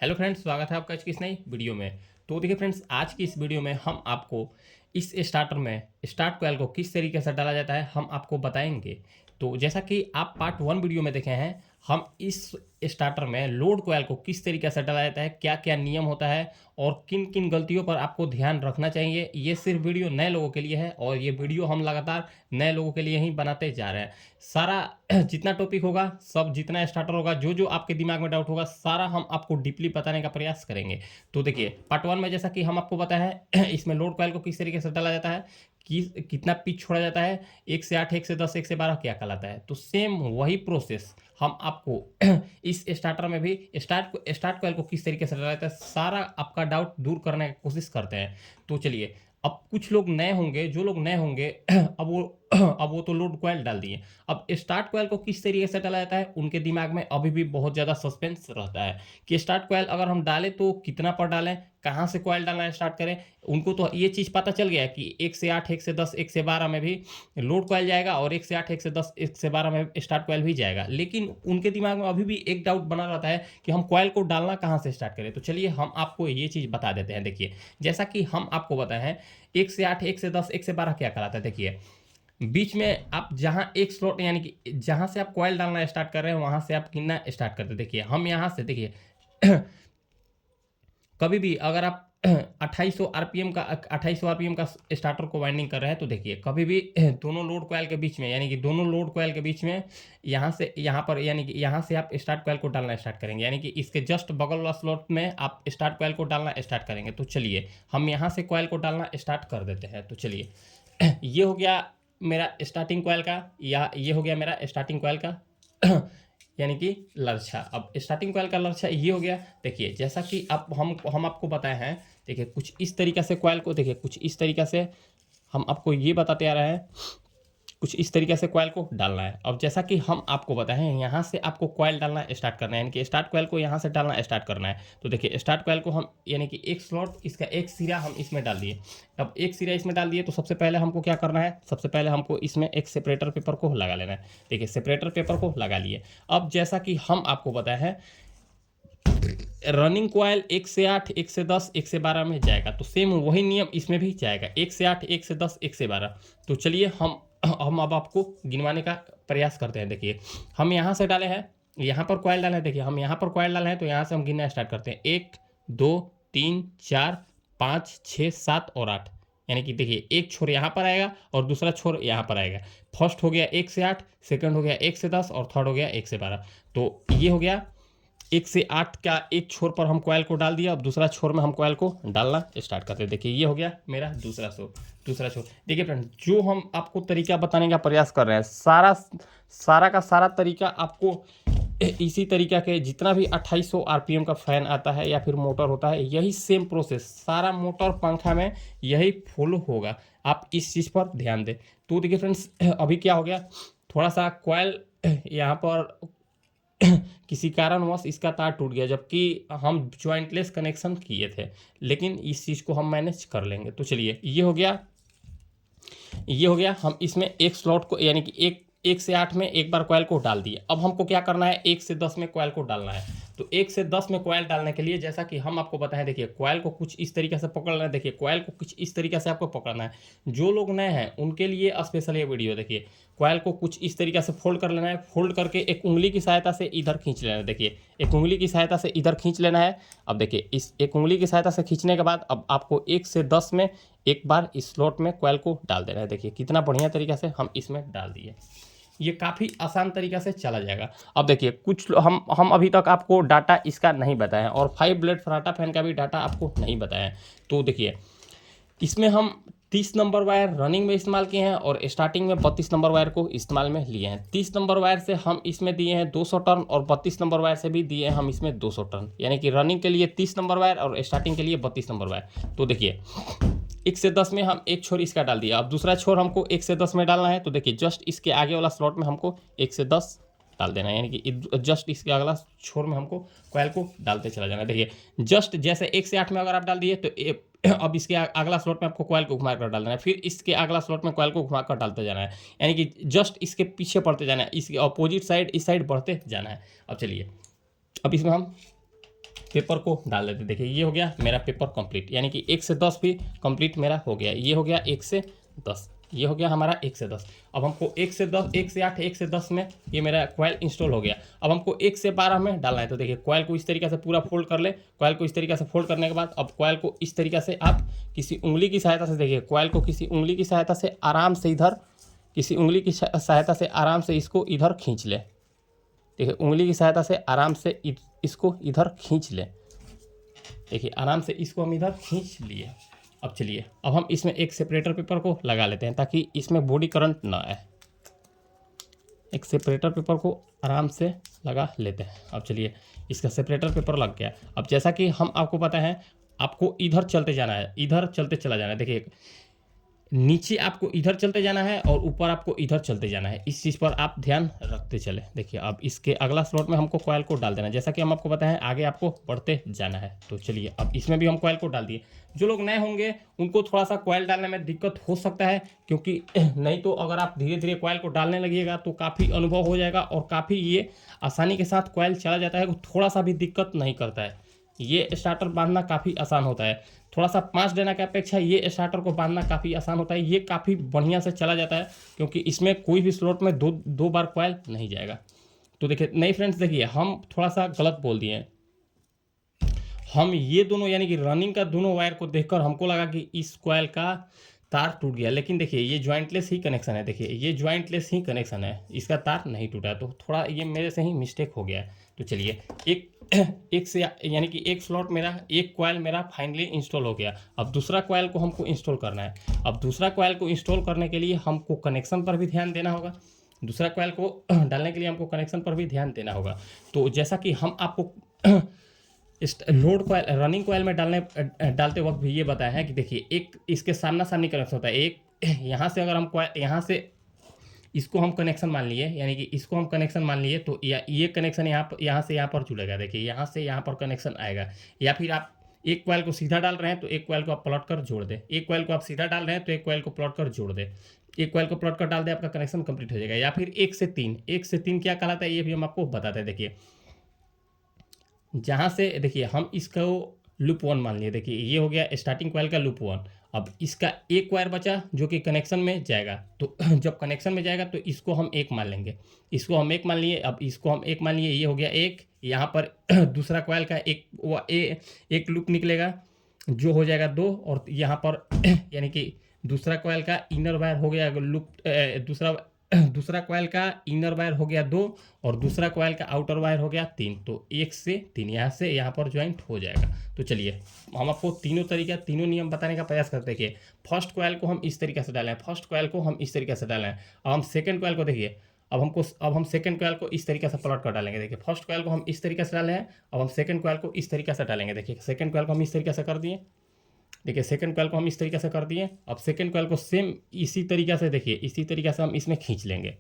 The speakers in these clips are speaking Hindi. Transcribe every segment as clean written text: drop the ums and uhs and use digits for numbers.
हेलो फ्रेंड्स, स्वागत है आपका आज की इस नई वीडियो में। तो देखिए फ्रेंड्स, आज की इस वीडियो में हम आपको इस स्टार्टर में स्टार्ट कोयल को किस तरीके से डाला जाता है हम आपको बताएंगे। तो जैसा कि आप पार्ट 1 वीडियो में देखे हैं, हम इस स्टार्टर में लोड कोयल को किस तरीके से डाला जाता है, क्या क्या नियम होता है और किन किन गलतियों पर आपको ध्यान रखना चाहिए। ये सिर्फ वीडियो नए लोगों के लिए है और ये वीडियो हम लगातार नए लोगों के लिए ही बनाते जा रहे हैं। सारा जितना टॉपिक होगा, सब जितना स्टार्टर होगा, जो जो आपके दिमाग में डाउट होगा, सारा हम आपको डीपली बताने का प्रयास करेंगे। तो देखिए, पार्ट 1 में जैसा कि हम आपको बताया है इसमें लोड कोयल को किस तरीके से डाला जाता है, कि कितना पिच छोड़ा जाता है, 1 से 8, 1 से 10, 1 से 12 क्या कहलाता है। तो सेम वही प्रोसेस हम आपको इस स्टार्टर में भी स्टार्ट कोयल को किस तरीके से डाला जाता है, सारा आपका डाउट दूर करने की कोशिश करते हैं। तो चलिए, अब कुछ लोग नए होंगे, जो लोग नए होंगे अब वो तो लोड कोयल डाल दिए। अब स्टार्ट कोयल को किस तरीके से डाला जाता है, उनके दिमाग में अभी भी बहुत ज़्यादा सस्पेंस रहता है कि स्टार्ट कोयल अगर हम डालें तो कितना पर डालें, कहाँ से कोयल डालना स्टार्ट करें। उनको तो ये चीज़ पता चल गया कि 1 से 8, 1 से 10, 1 से 12 में भी लोड कोयल जाएगा और 1 से 8, 1 से 10, 1 से 12 में स्टार्ट कोयल भी जाएगा। लेकिन उनके दिमाग में अभी भी एक डाउट बना रहता है कि हम कोयल को डालना कहाँ से स्टार्ट करें। तो चलिए, हम आपको ये चीज़ बता देते हैं। देखिए, जैसा कि हम आपको बताए हैं, 1 से 8, 1 से 10, 1 से 12 क्या कहलाता है। देखिए, बीच में आप जहाँ एक स्लॉट, यानी कि जहाँ से आप कॉइल डालना स्टार्ट कर रहे हैं, वहाँ से आप गिनना स्टार्ट करते हैं। देखिए, हम यहाँ से देखिए कभी भी अगर आप 2800 आरपीएम का स्टार्टर को वाइंडिंग कर रहे हैं, तो देखिए कभी भी दोनों लोड कॉइल के बीच में, यानी कि दोनों लोड कॉइल के बीच में यहाँ से यहाँ पर, यानी कि यहाँ से आप स्टार्ट कॉइल को डालना स्टार्ट करेंगे, यानी कि इसके जस्ट बगल वाला स्लॉट में आप स्टार्ट कॉइल को डालना स्टार्ट करेंगे। तो चलिए, हम यहाँ से कॉइल को डालना स्टार्ट कर देते हैं। तो चलिए, ये हो गया मेरा स्टार्टिंग कॉइल का, या ये हो गया मेरा स्टार्टिंग कॉइल का यानी कि लर्छा। अब स्टार्टिंग कॉइल का लर्छा ये हो गया। देखिए, जैसा कि अब हम आपको बताए हैं, देखिए कुछ इस तरीके से कॉइल को, देखिए कुछ इस तरीके से हम आपको ये बताते आ रहे हैं, कुछ इस तरीके से कॉइल को डालना है। अब जैसा कि हम आपको बताए हैं, यहाँ से आपको कॉइल डालना स्टार्ट करना है, यानी कि स्टार्ट कॉइल को यहाँ से डालना स्टार्ट करना है। तो देखिए, स्टार्ट कॉइल को हम, यानी कि एक स्लॉट, इसका एक सिरा हम इसमें डाल दिए। अब एक सिरा इसमें डाल दिए तो सबसे पहले हमको क्या करना है, सबसे पहले हमको इसमें एक सेपरेटर पेपर को लगा लेना है। देखिए, सेपरेटर पेपर को लगा लिए। अब जैसा कि हम आपको बताए हैं, रनिंग कॉइल 1 से 8, 1 से 10, 1 से 12 में जाएगा। तो सेम वही नियम इसमें भी जाएगा, 1 से 8, 1 से 10, 1 से 12। तो चलिए, हम अब आपको गिनवाने का प्रयास करते हैं। देखिए, हम यहाँ से डाले हैं, यहाँ पर कॉइल डाले हैं। देखिए, हम यहाँ पर कॉइल डाले हैं, तो यहाँ से हम गिनना स्टार्ट करते हैं। 1, 2, 3, 4, 5, 6, 7 और 8। यानी कि देखिए, एक छोर यहाँ पर आएगा और दूसरा छोर यहाँ पर आएगा। फर्स्ट हो गया 1 से 8, सेकंड हो गया 1 से 10 और थर्ड हो गया 1 से 12। तो ये हो गया 1 से 8 का एक छोर पर हम कॉइल को डाल दिया। अब दूसरा छोर में हम कॉइल को डालना स्टार्ट करते हैं। देखिए, ये हो गया मेरा दूसरा छोर। देखिए फ्रेंड, जो हम आपको तरीका बताने का प्रयास कर रहे हैं, सारा का सारा तरीका आपको इसी तरीका के, जितना भी 2800 आरपीएम का फैन आता है या फिर मोटर होता है, यही सेम प्रोसेस सारा मोटर पंखा में यही फॉलो होगा। आप इस चीज़ पर ध्यान दें। तो देखिए फ्रेंड्स, अभी क्या हो गया, थोड़ा सा कॉइल यहाँ पर किसी कारणवश इसका तार टूट गया, जबकि हम ज्वाइंटलेस कनेक्शन किए थे, लेकिन इस चीज़ को हम मैनेज कर लेंगे। तो चलिए, ये हो गया। हम इसमें एक स्लॉट को, यानी कि एक से 8 में एक बार कॉइल को डाल दिए। अब हमको क्या करना है, 1 से 10 में कॉइल को डालना है। तो 1 से 10 में कॉइल डालने के लिए, जैसा कि हम आपको बताएं, देखिए कॉइल को कुछ इस तरीके से पकड़ना है। देखिए, कॉइल को कुछ इस तरीके से आपको पकड़ना है। जो लोग नए हैं उनके लिए स्पेशल ये वीडियो। देखिए, कॉइल को कुछ इस तरीके से फोल्ड कर लेना है। फोल्ड करके एक उंगली की सहायता से इधर खींच लेना है। देखिए, एक उंगली की सहायता से इधर खींच लेना है। अब देखिए, इस एक उंगली की सहायता से खींचने के बाद अब आपको 1 से 10 में एक बार इस स्लॉट में कॉइल को डाल देना है। देखिए, कितना बढ़िया तरीके से हम इसमें डाल दिए। ये काफ़ी आसान तरीक़ा से चला जाएगा। अब देखिए, कुछ हम अभी तक आपको डाटा इसका नहीं बताए हैं, और 5 ब्लेड फर्राटा फैन का भी डाटा आपको नहीं बताया है। तो देखिए, इसमें हम 30 नंबर वायर रनिंग में इस्तेमाल किए हैं और स्टार्टिंग में 32 नंबर वायर को इस्तेमाल में लिए हैं। 30 नंबर वायर से हम इसमें दिए हैं 200 टर्न और 32 नंबर वायर से भी दिए हैं हम इसमें 200 टर्न, यानी कि रनिंग के लिए 30 नंबर वायर और स्टार्टिंग के लिए 32 नंबर वायर। तो देखिए, 1 से 10 में हम एक छोर इसका डाल दिया। अब दूसरा छोर हमको 1 से 10 में डालना है। तो देखिए, जस्ट इसके आगे वाला स्लॉट में हमको 1 से 10 डाल देना है, यानी कि जस्ट इसके अगला छोर में हमको कॉइल को डालते चला जाना है। देखिए, जस्ट जैसे 1 से 8 में अगर आप डाल दिए, तो अब इसके अगला स्लॉट में आपको कॉइल को घुमा कर डाल देना है। फिर इसके अगला स्लॉट में कॉइल को घुमा कर डालते जाना है, यानी कि जस्ट इसके पीछे पड़ते जाना है, इसके अपोजिट साइड, इस साइड बढ़ते जाना है। अब चलिए, अब इसमें हम पेपर को डाल देते हैं। देखिए ये हो गया मेरा पेपर कंप्लीट, यानी कि 1 से 10 भी कंप्लीट मेरा हो गया। ये हो गया 1 से 10, ये हो गया हमारा 1 से 10। अब हमको 1 से 10, 1 से 8, 1 से 10 में ये मेरा कॉइल इंस्टॉल हो गया। अब हमको 1 से 12 में डालना है। तो देखिए कॉइल को इस तरीके से पूरा फोल्ड कर ले। कॉइल को इस तरीके से फोल्ड करने के बाद अब कॉइल को इस तरीके से आप किसी उंगली की सहायता से, देखिए कॉइल को किसी उंगली की सहायता से आराम से इधर, किसी उंगली की सहायता से आराम से इसको इधर खींच ले। देखिए उंगली की सहायता से आराम से इसको इधर खींच ले। देखिए आराम से इसको हम इधर खींच लिए। अब चलिए अब हम इसमें एक सेपरेटर पेपर को लगा लेते हैं ताकि इसमें बॉडी करंट ना आए। एक सेपरेटर पेपर को आराम से लगा लेते हैं। अब चलिए इसका सेपरेटर पेपर लग गया। अब जैसा कि हम आपको पता है, आपको इधर चलते जाना है, इधर चलते चला जाना है। देखिए नीचे आपको इधर चलते जाना है और ऊपर आपको इधर चलते जाना है। इस चीज़ पर आप ध्यान रखते चले। देखिए अब इसके अगला स्लॉट में हमको कॉइल को डाल देना है। जैसा कि हम आपको बताएं आगे आपको बढ़ते जाना है। तो चलिए अब इसमें भी हम कॉइल को डाल दिए। जो लोग नए होंगे उनको थोड़ा सा कॉइल डालने में दिक्कत हो सकता है, क्योंकि नहीं तो अगर आप धीरे धीरे कॉइल को डालने लगिएगा तो काफ़ी अनुभव हो जाएगा और काफ़ी ये आसानी के साथ कॉइल चला जाता है, थोड़ा सा भी दिक्कत नहीं करता है। ये स्टार्टर बांधना काफ़ी आसान होता है। थोड़ा सा 5 डंडा की अपेक्षा ये स्टार्टर को बांधना काफ़ी आसान होता है। ये काफ़ी बढ़िया से चला जाता है क्योंकि इसमें कोई भी स्लॉट में दो बार कॉइल नहीं जाएगा। तो देखिए नहीं फ्रेंड्स, देखिए हम थोड़ा सा गलत बोल दिए हैं। हम ये दोनों यानी कि रनिंग का दोनों वायर को देखकर हमको लगा कि इस कॉइल का तार टूट गया, लेकिन देखिए ये ज्वाइंटलेस ही कनेक्शन है। देखिए ये ज्वाइंटलेस ही कनेक्शन है, इसका तार नहीं टूटा। तो थोड़ा ये मेरे से ही मिस्टेक हो गया है। तो चलिए एक से यानी कि एक स्लॉट मेरा, एक कॉइल मेरा फाइनली इंस्टॉल हो गया। अब दूसरा कॉइल को हमको इंस्टॉल करना है। अब दूसरा कॉइल को इंस्टॉल करने के लिए हमको कनेक्शन पर भी ध्यान देना होगा। दूसरा कॉइल को डालने के लिए हमको कनेक्शन पर भी ध्यान देना होगा। तो जैसा कि हम आपको लोड कॉइल, रनिंग कॉइल में डालते वक्त भी ये बताया है कि देखिए एक इसके सामना सामनी कनेक्शन होता है। एक यहाँ से अगर हम कॉइल यहाँ से इसको हम कनेक्शन मान लिए, यानी कि इसको हम कनेक्शन मान लिए, तो ये कनेक्शन यहाँ से यहाँ पर जुड़ेगा। देखिए यहाँ से यहाँ पर कनेक्शन आएगा। या फिर आप एक कॉइल को सीधा डाल रहे हैं तो एक कॉइल को आप पलट कर जोड़ दें। एक कॉइल को आप सीधा डाल रहे हैं तो एक कॉइल को पलट कर जोड़ दें। एक कॉइल को पलट कर डाल दें, आपका कनेक्शन कंप्लीट हो जाएगा। या फिर 1 से 3, 1 से 3 क्या कहलाता है ये भी हम आपको बताते हैं। देखिए जहाँ से देखिए हम इसको लूप 1 मान लिए। देखिए ये हो गया स्टार्टिंग कॉइल का लूप 1। अब इसका एक वायर बचा जो कि कनेक्शन में जाएगा। तो जब कनेक्शन में जाएगा तो इसको हम 1 मान लेंगे। इसको हम 1 मान लिए। अब इसको हम 1 मान लिए, ये हो गया 1। यहाँ पर दूसरा कॉइल का एक लूप निकलेगा जो हो जाएगा 2। और यहाँ पर यानी कि दूसरा कॉइल का इनर वायर हो गया लूप, दूसरा कॉइल का इनर वायर हो गया 2 और दूसरा कॉइल का आउटर वायर हो गया 3। तो 1 से 3 यहाँ से यहाँ पर ज्वाइंट हो जाएगा। तो चलिए हम आपको तीनों तरीका, तीनों नियम बताने का प्रयास करते हैं कि फर्स्ट कॉइल को हम इस तरीके से डालें, फर्स्ट कॉइल को हम इस तरीके से डालें। अब हम सेकंड कॉइल को देखिए, अब हम सेकंड कॉइल को इस तरीके से पलट कर डालेंगे। देखिए फर्स्ट कॉइल को हम इस तरीके से डाले हैं, अब हम सेकंड कॉइल को इस तरीके से डालेंगे। देखिए सेकंड कॉइल को हम इस तरीके से कर दिए। देखिए सेकंड कॉइल को हम इस तरीके से कर दिए। अब सेकंड कॉइल को सेम इसी तरीके से, देखिए इसी तरीके से हम इसमें खींच लेंगे।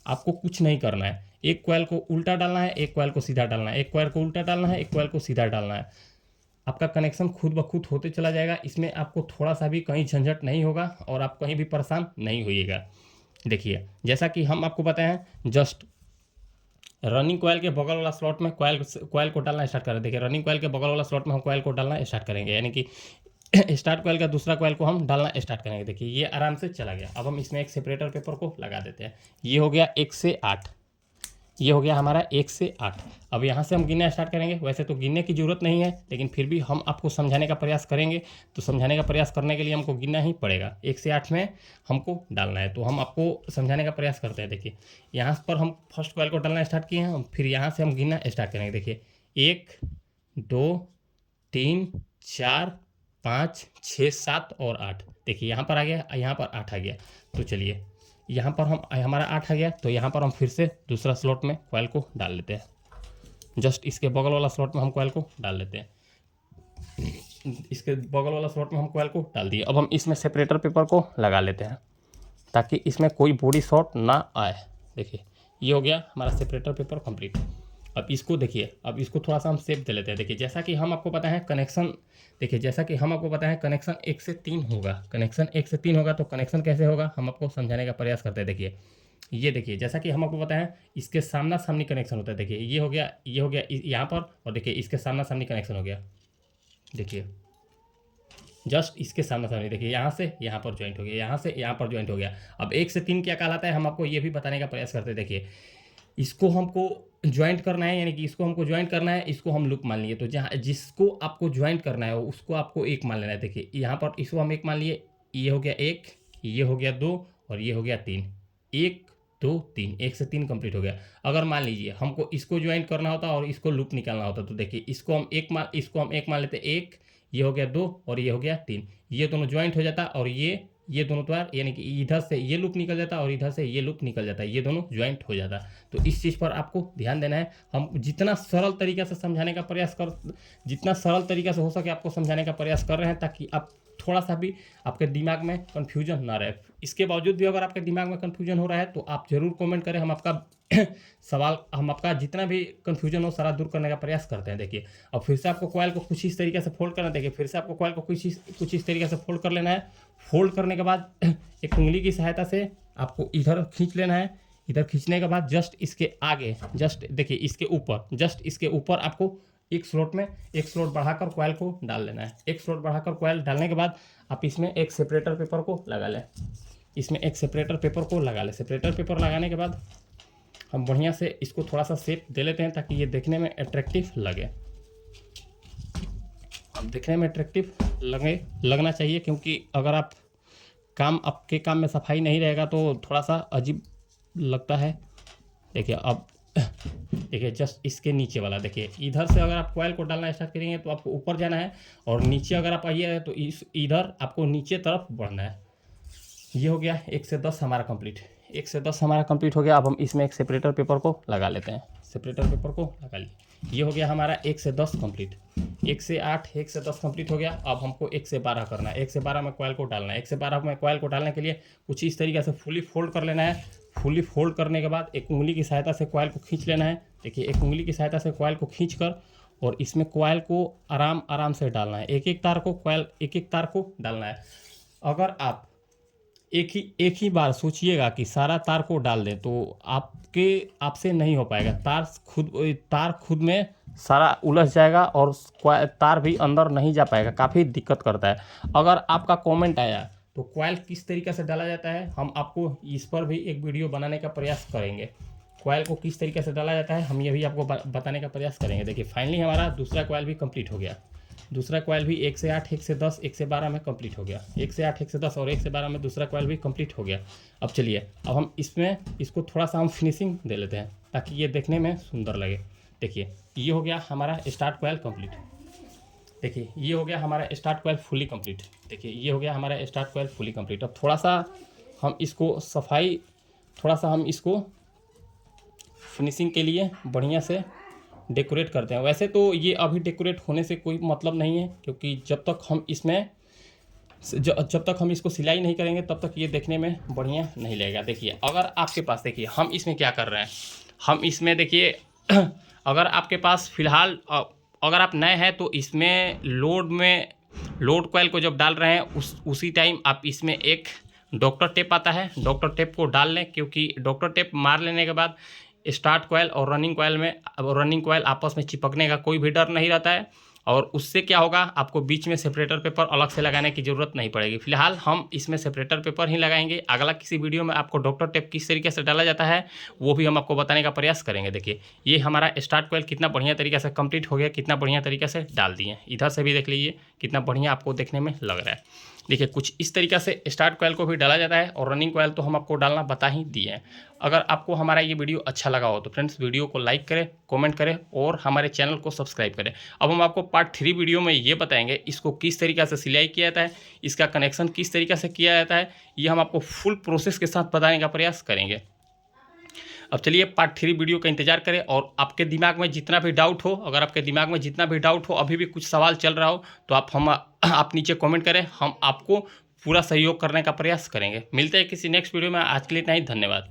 आपको कुछ नहीं करना है। एक कॉइल को उल्टा डालना है, एक कॉइल को सीधा डालना है, एक कॉइल को उल्टा डालना है, एक कॉइल को सीधा डालना है। आपका कनेक्शन खुद ब खुद होते चला जाएगा। इसमें आपको थोड़ा सा भी कहीं झंझट नहीं होगा और आप कहीं भी परेशान नहीं होइएगा। देखिए जैसा कि हम आपको बताएं, जस्ट रनिंग कॉइल के बगल वाला स्लॉट में कॉइल को डालना स्टार्ट करें। देखिए रनिंग कॉइल के बगल वाला स्लॉट में हम कॉइल को डालना स्टार्ट करेंगे, यानी कि स्टार्ट कॉइल का दूसरा कॉइल को हम डालना स्टार्ट करेंगे। देखिए ये आराम से चला गया। अब हम इसमें एक सेपरेटर पेपर को लगा देते हैं। ये हो गया 1 से 8, ये हो गया हमारा 1 से 8। अब यहाँ से हम गिनना स्टार्ट करेंगे। वैसे तो गिनने की ज़रूरत नहीं है, लेकिन फिर भी हम आपको समझाने का प्रयास करेंगे। तो समझाने का प्रयास करने के लिए हमको गिनना ही पड़ेगा। 1 से 8 में हमको डालना है, तो हम आपको समझाने का प्रयास करते हैं। देखिए यहाँ पर हम फर्स्ट कॉइल को डालना स्टार्ट किए हैं, फिर यहाँ से हम गिनना स्टार्ट करेंगे। देखिए 1 2 3 4 5 6 7 और 8। देखिए यहाँ पर आ गया, यहाँ पर 8 आ गया। तो चलिए यहाँ पर हमारा 8 आ गया। तो यहाँ पर हम फिर से दूसरा स्लॉट में कॉइल को डाल लेते हैं। जस्ट इसके बगल वाला स्लॉट में हम कॉइल को डाल लेते हैं। इसके बगल वाला स्लॉट में हम कॉइल को डाल दिए। अब हम इसमें सेपरेटर पेपर को लगा लेते हैं ताकि इसमें कोई बॉडी शॉर्ट ना आए। देखिए ये हो गया हमारा सेपरेटर पेपर कंप्लीट। अब इसको देखिए, अब इसको थोड़ा सा हम सेप दे लेते हैं। देखिए जैसा कि हम आपको पता है कनेक्शन, देखिए जैसा कि हम आपको पता है कनेक्शन 1 से 3 होगा। कनेक्शन 1 से 3 होगा, तो कनेक्शन कैसे होगा हम आपको समझाने का प्रयास करते हैं। देखिए ये देखिए जैसा कि हम आपको बताएं इसके सामना सामनी कनेक्शन होता है। देखिए ये हो गया यहाँ पर, और देखिए इसके सामना सामनी कनेक्शन हो गया। देखिए जस्ट इसके सामने सामने देखिए यहाँ से यहाँ पर ज्वाइंट हो गया, यहाँ से यहाँ पर ज्वाइंट हो गया। अब 1 से 3 क्या कहलाता है हम आपको ये भी बताने का प्रयास करते हैं। देखिए इसको हमको ज्वाइंट करना है, यानी कि इसको हमको ज्वाइंट करना है, इसको हम लूप मान लिए। तो जहाँ जिसको आपको ज्वाइंट करना है उसको आपको 1 मान लेना है। देखिए यहाँ पर इसको हम 1 मान लिए, ये हो गया 1, ये हो गया 2 और ये हो गया 3। 1 2 3, 1 से 3 कंप्लीट हो गया। अगर मान लीजिए हमको इसको ज्वाइंट करना होता और इसको लूप निकालना होता, तो देखिए इसको हम 1 मान लेते, 1, ये हो गया 2 और ये हो गया 3। ये दोनों ज्वाइंट हो जाता और ये दोनों तार, यानी कि इधर से ये लूप निकल जाता और इधर से ये लूप निकल जाता है, ये दोनों ज्वाइंट हो जाता। तो इस चीज़ पर आपको ध्यान देना है। हम जितना सरल तरीका से समझाने का प्रयास जितना सरल तरीका से हो सके आपको समझाने का प्रयास कर रहे हैं, ताकि आप थोड़ा सा भी आपके दिमाग में कन्फ्यूजन ना रहे। इसके बावजूद भी अगर आपके दिमाग में कन्फ्यूजन हो रहा है तो आप ज़रूर कमेंट करें, हम आपका सवाल, हम आपका जितना भी कन्फ्यूजन हो सारा दूर करने का प्रयास करते हैं। देखिए अब फिर से आपको कॉइल को कुछ इस तरीके से फोल्ड करना है। देखिए फिर से आपको कॉइल को कुछ इस तरीके से फोल्ड कर लेना है। फोल्ड करने के बाद एक उंगली की सहायता से आपको इधर खींच लेना है। इधर खींचने के बाद जस्ट इसके आगे, जस्ट देखिए इसके ऊपर, जस्ट इसके ऊपर आपको एक स्लॉट बढ़ाकर कॉइल को डाल लेना है। एक स्लॉट बढ़ाकर कॉइल डालने के बाद आप इसमें एक सेपरेटर पेपर को लगा लें। इसमें एक सेपरेटर पेपर को लगा लें। सेपरेटर पेपर लगाने के बाद हम बढ़िया से इसको थोड़ा सा शेप दे लेते हैं ताकि ये देखने में अट्रैक्टिव लगे। अब देखने में अट्रैक्टिव लगना चाहिए, क्योंकि अगर आपके काम में सफाई नहीं रहेगा तो थोड़ा सा अजीब लगता है। देखिए अब देखिए जस्ट इसके नीचे वाला, देखिए इधर से अगर आप कॉइल को डालना स्टार्ट करेंगे तो आपको ऊपर जाना है, और नीचे अगर आप आइए तो इधर आपको नीचे तरफ बढ़ना है। ये हो गया 1 से 10 हमारा कंप्लीट। 1 से 10 हमारा कंप्लीट हो गया। अब हम इसमें एक सेपरेटर पेपर को लगा लेते हैं। सेपरेटर पेपर को लगा लिए। ये हो गया हमारा 1 से 10 कंप्लीट। 1 से 8, 1 से 10 कंप्लीट हो गया। अब हमको 1 से 12 करना है। 1 से 12 में कॉइल को डालना है। 1 से 12 में कॉइल को डालने के लिए कुछ इस तरीके से फुली फोल्ड कर लेना है। फुली फोल्ड करने के बाद एक उंगली की सहायता से कॉइल को खींच लेना है। देखिए एक उंगली की सहायता से कॉइल को खींच कर और इसमें कॉइल को आराम से डालना है। एक एक तार को डालना है। अगर आप एक ही बार सोचिएगा कि सारा तार को डाल दें तो आपसे नहीं हो पाएगा। तार खुद में सारा उलझ जाएगा और तार भी अंदर नहीं जा पाएगा, काफ़ी दिक्कत करता है। अगर आपका कमेंट आया तो कॉइल किस तरीके से डाला जाता है हम आपको इस पर भी एक वीडियो बनाने का प्रयास करेंगे। कॉइल को किस तरीके से डाला जाता है हम ये भी आपको बताने का प्रयास करेंगे। देखिए फाइनली हमारा दूसरा कॉइल भी कंप्लीट हो गया। दूसरा कॉइल भी 1 से 8, 1 से 10, 1 से 12 में कंप्लीट हो गया। 1 से 8, 1 से 10 और 1 से 12 में दूसरा कॉइल भी कंप्लीट हो गया। अब चलिए अब हम इसको थोड़ा सा हम फिनिशिंग दे लेते हैं ताकि ये देखने में सुंदर लगे। देखिए ये हो गया हमारा स्टार्ट कॉइल कंप्लीट। देखिए ये हो गया हमारा स्टार्ट कॉइल फुली कंप्लीट। देखिए ये हो गया हमारा स्टार्ट कॉइल फुली कंप्लीट। अब थोड़ा सा हम इसको फिनिशिंग के लिए बढ़िया से डेकोरेट करते हैं। वैसे तो ये अभी डेकोरेट होने से कोई मतलब नहीं है, क्योंकि जब तक हम इसको सिलाई नहीं करेंगे तब तक ये देखने में बढ़िया नहीं लगेगा। देखिए अगर आपके पास, देखिए हम इसमें क्या कर रहे हैं, हम इसमें देखिए अगर आपके पास फ़िलहाल अगर आप नए हैं तो इसमें लोड कॉइल को जब डाल रहे हैं उसी टाइम आप इसमें एक डॉक्टर टेप आता है, डॉक्टर टेप को डाल लें, क्योंकि डॉक्टर टेप मार लेने के बाद स्टार्ट कॉइल और रनिंग कॉइल आपस में चिपकने का कोई भी डर नहीं रहता है, और उससे क्या होगा आपको बीच में सेपरेटर पेपर अलग से लगाने की ज़रूरत नहीं पड़ेगी। फिलहाल हम इसमें सेपरेटर पेपर ही लगाएंगे। अगला किसी वीडियो में आपको डॉक्टर टेप किस तरीके से डाला जाता है वो भी हम आपको बताने का प्रयास करेंगे। देखिए ये हमारा स्टार्ट कॉइल कितना बढ़िया तरीके से कंप्लीट हो गया, कितना बढ़िया तरीके से डाल दिए। इधर से भी देख लीजिए कितना बढ़िया आपको देखने में लग रहा है। देखिए कुछ इस तरीक़े से स्टार्ट कॉइल को भी डाला जाता है, और रनिंग कॉइल तो हम आपको डालना बता ही दिए हैं। अगर आपको हमारा ये वीडियो अच्छा लगा हो तो फ्रेंड्स वीडियो को लाइक करें, कमेंट करें और हमारे चैनल को सब्सक्राइब करें। अब हम आपको पार्ट 3 वीडियो में ये बताएंगे इसको किस तरीक़े से सिलाई किया जाता है, इसका कनेक्शन किस तरीक़े से किया जाता है, ये हम आपको फुल प्रोसेस के साथ बताने का प्रयास करेंगे। अब चलिए पार्ट 3 वीडियो का इंतजार करें, और आपके दिमाग में जितना भी डाउट हो, अगर आपके दिमाग में जितना भी डाउट हो, अभी भी कुछ सवाल चल रहा हो तो आप नीचे कमेंट करें, हम आपको पूरा सहयोग करने का प्रयास करेंगे। मिलते हैं किसी नेक्स्ट वीडियो में। आज के लिए इतना ही, धन्यवाद।